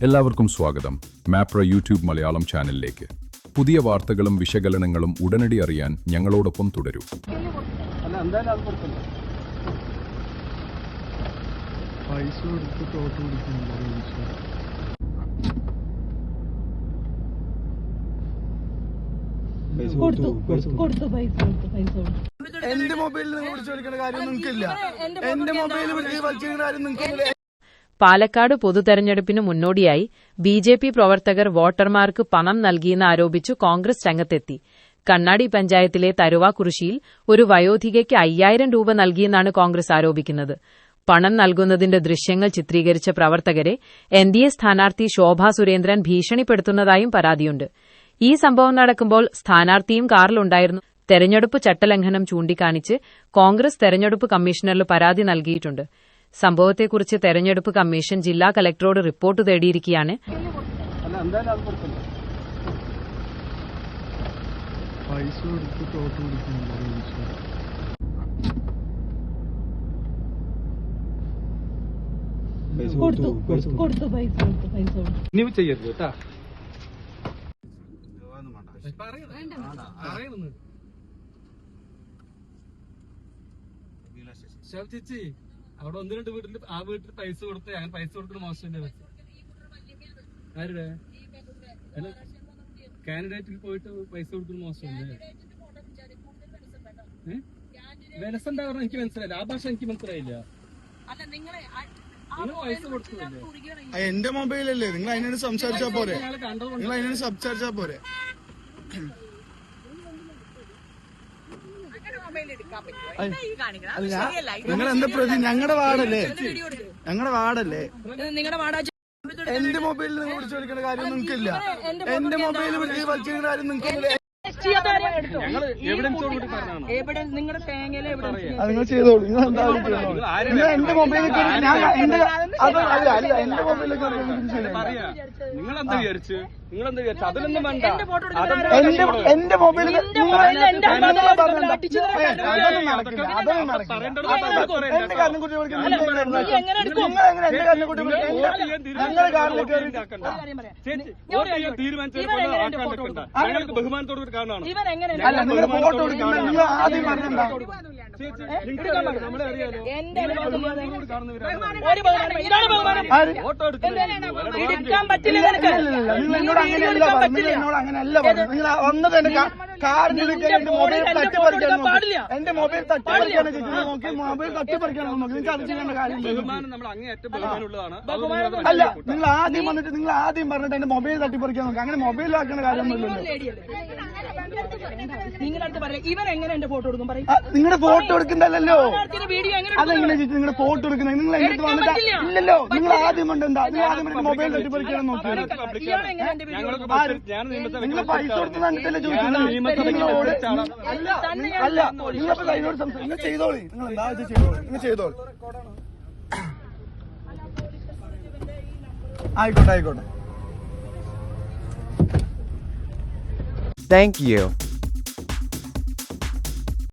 എല്ലാവർക്കും സ്വാഗതം മാപ്ര യൂട്യൂബ് മലയാളം ചാനലിലേക്ക്. പുതിയ വാർത്തകളും വിശകലനങ്ങളും ഉടനടി അറിയാൻ ഞങ്ങളോടൊപ്പം തുടരൂ. എന്റെ മൊബൈലിൽ നിങ്ങൾ വിളിച്ചു വിളിക്കേണ്ട കാര്യം നിങ്ങൾക്കില്ല. എന്റെ മൊബൈലിൽ വിളിച്ച് വലിച്ചിരിക്കുന്ന കാര്യം നിങ്ങൾക്കില്ല. പാലക്കാട് പൊതുതെരഞ്ഞെടുപ്പിന് മുന്നോടിയായി ബിജെപി പ്രവർത്തകർ വോട്ടർമാർക്ക് പണം നൽകിയെന്ന് ആരോപിച്ചു കോൺഗ്രസ് രംഗത്തെത്തി. കണ്ണാടി പഞ്ചായത്തിലെ തരുവാക്കുറിശ്ശിയിൽ ഒരു വയോധികയ്ക്ക് 5000 രൂപ നൽകിയെന്നാണ് കോൺഗ്രസ് ആരോപിക്കുന്നത്. പണം നൽകുന്നതിന്റെ ദൃശ്യങ്ങൾ ചിത്രീകരിച്ച പ്രവർത്തകരെ എൻഡിഎ സ്ഥാനാർത്ഥി ശോഭാ സുരേന്ദ്രൻ ഭീഷണിപ്പെടുത്തുന്നതായും പരാതിയുണ്ട്. ഈ സംഭവം നടക്കുമ്പോൾ സ്ഥാനാർത്ഥിയും കാറിലുണ്ടായിരുന്നു. തെരഞ്ഞെടുപ്പ് ചട്ടലംഘനം ചൂണ്ടിക്കാണിച്ച് കോൺഗ്രസ് തെരഞ്ഞെടുപ്പ് കമ്മീഷണറിൽ പരാതി നൽകിയിട്ടുണ്ട്. സംഭവത്തെക്കുറിച്ച് തെരഞ്ഞെടുപ്പ് കമ്മീഷൻ ജില്ലാ കലക്ടറോട് റിപ്പോർട്ട് തേടിയിരിക്കുകയാണ്. ചേച്ചി അവിടെ ഒന്ന് രണ്ട് വീട്ടിൽ ആ വീട്ടിൽ പൈസ കൊടുത്ത് അങ്ങനെ പൈസ കൊടുക്കുന്ന മോശമല്ലേ? ആരുടെ കാൻഡിഡേറ്റിൽ പോയിട്ട് പൈസ കൊടുക്കുന്ന മോശമല്ലേ? വിലസുണ്ടാ പറഞ്ഞ എനിക്ക് മനസ്സിലായില്ല. ആ ഭാഷ എനിക്ക് മനസ്സിലായില്ല. പൈസ കൊടുത്തില്ലേ? എന്റെ മൊബൈലല്ലേ, നിങ്ങൾ അതിനോട് സംസാരിച്ചാ പോരെ. നിങ്ങൾ അതിനോട് സംസാരിച്ചാ പോരെ. നിങ്ങൾ എന്താ പ്രതി? ഞങ്ങളുടെ വാർഡല്ലേ, ഞങ്ങളുടെ വാർഡല്ലേ. എന്റെ മൊബൈലിൽ നിങ്ങൾ വിളിച്ചു വിളിക്കേണ്ട കാര്യം നിങ്ങൾക്കില്ല. എന്റെ മൊബൈലിൽ വിളിച്ച് വലിച്ചിരിക്കുന്ന കാര്യം നിങ്ങൾക്കില്ല. നിങ്ങൾ ചെയ്തോളൂ. നിങ്ങൾ എന്താ നിങ്ങൾ എന്റെ മൊബൈലിലേക്ക് എന്റെ മൊബൈലിലേക്ക് നിങ്ങളെന്താ വിചാരിച്ചു? അതിലൊന്നും വേണ്ട. എന്റെ മൊബൈലിൽ എന്റെ ബഹുമാനത്തോട് കാണാണ്. അല്ല, നിങ്ങൾ ഫോട്ടോ എടുക്കുന്ന നിങ്ങൾ ആദ്യം പറഞ്ഞിട്ടുണ്ടോ? നിങ്ങൾ എന്നോട് അങ്ങനെയല്ല പറഞ്ഞു. എന്നോട് അങ്ങനെയല്ല പറഞ്ഞു. നിങ്ങൾ വന്നത് എന്റെ കാറിന്റെ എന്റെ മൊബൈൽ തട്ടിപ്പറിക്കാൻ നോക്കി. എന്റെ മൊബൈൽ തട്ടിപ്പറിക്കാണ് നോക്കി. മൊബൈൽ തട്ടിപ്പറിക്കാണ് നോക്കി. നിങ്ങൾക്ക് അത് ചെയ്യേണ്ട കാര്യം അല്ല. നിങ്ങൾ ആദ്യം വന്നിട്ട് നിങ്ങൾ ആദ്യം പറഞ്ഞിട്ട് എന്റെ മൊബൈൽ തട്ടിപ്പറിക്കാൻ നോക്കി. അങ്ങനെ മൊബൈലാക്കേണ്ട കാര്യമൊന്നുമില്ലല്ലോ. നിങ്ങളുടെ ഫോട്ടോ എടുക്കുന്നല്ലോ. അതെങ്ങനെ ചേച്ചി നിങ്ങളുടെ ഫോട്ടോ എടുക്കുന്നത്? നിങ്ങൾ എന്റെ അടുത്ത് വന്നിട്ട് ഇല്ലല്ലോ. നിങ്ങൾ ആദ്യം ഉണ്ട് എന്താ മൊബൈൽ തട്ടിപ്പറിക്കാൻ നോക്കി. നിങ്ങൾ പൈസ കൊടുത്ത് കണ്ടിട്ടല്ലേ ചോദിക്കുന്നത്? നിങ്ങളോട് അല്ല. നിങ്ങളിപ്പോ അതിനോട് സംസാരിക്കും. നിങ്ങൾ ചെയ്തോളി. നിങ്ങൾ എന്താ ചെയ്തോളി. നിങ്ങൾ ചെയ്തോളി. ആയിക്കോട്ടെ. Thank you.